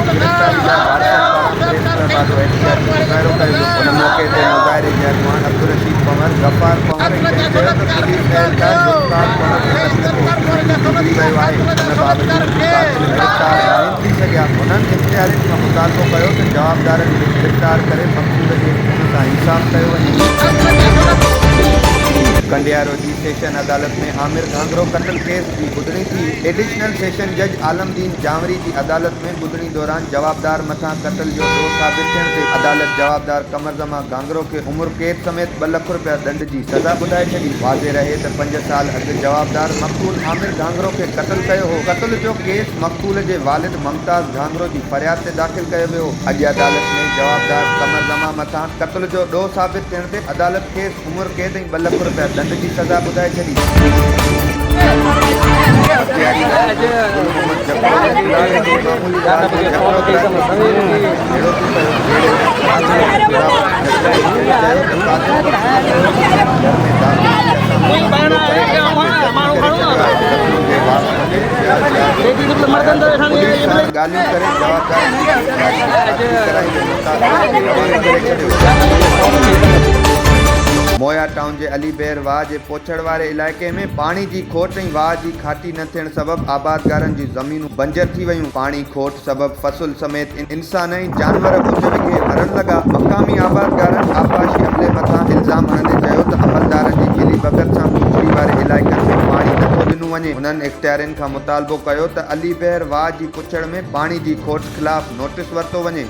गिरफ़्तारी जा वारसनि पारां प्रेस क्लब जो एहतियाती मुज़ाहिरो कयो वियो। उन मौक़े ते मुज़ाहिरे जे अॻवान अब्दुल रशीद पंवर, गफ़ार पंवर ऐं कंहिं चयो त पुलिस एहलकार मुश्ताक पंवर जे क़त्ल खे गुज़री वियो आहे। उन बावजूद क़ातिल गिरफ़्तार नाहिनि थी सघिया। उन्हनि इख़्तियारियुनि खां मुतालबो कयो त जवाबदारनि खे गिरफ़्तार करे मक़तूल जे खून सां इंसाफ़ कयो वञे। कंडियारो जी सेशन अदालत में आमिर घांगरो कत्ल केस जी ॿुधणी थी। एडिशनल सेशन जज आलमदीन जांवरी जी अदालत में ॿुधणी दौरान जवाबदार मथां कत्ल जो ॾोह साबित थियण ते अदालत जवाबदार कमर ज़मा घांगरो खे उम्र कैद समेत 2 लाख रुपया दंड जी सज़ा ॿुधाए छॾी। वाज़े रहे त 5 साल अॻु जवाबदार मक़तूल आमिर घांगरो खे क़त्ल कयो हो। क़त्ल जो केस मक़तूल जे वालिद ममताज़ घांगरो जी फ़रियाद ते दाख़िल कयो वियो। अॼु अदालत में जवाबदार कमर ज़मा मथां कत्ल जो ॾोह साबित थियण ते अदालत खेसि उम्र कैद ऐं 2 लाख रुपया दंड जी सज़ा ॿुधाए छॾी। गालियूं करे मोया टाउन जे अली बेर वाह जे पोछड़ वारे इलाइक़े में पाणी जी खोट ऐं वाह जी खाटी न थियण सबबि आबादगारनि जी ज़मीनूं बंजर थी वयूं। पाणी खोट सबबि फ़सुल समेत इंसान ऐं जानवर ॿुध विघे मरण लॻा। मक़ामी आबादगारनि आबाशी अमले मथां इल्ज़ाम हणंदे चयो त अमलदारनि जी मिली भगत सां पुछड़ी वारे इलाइक़नि में पाणी नथो ॾिनो वञे। हुननि इख़्तियारियुनि खां मुतालबो कयो त अली बेर वाह जी पुछड़ में पाणी जी खोट ख़िलाफ़ नोटिस वरितो वञे।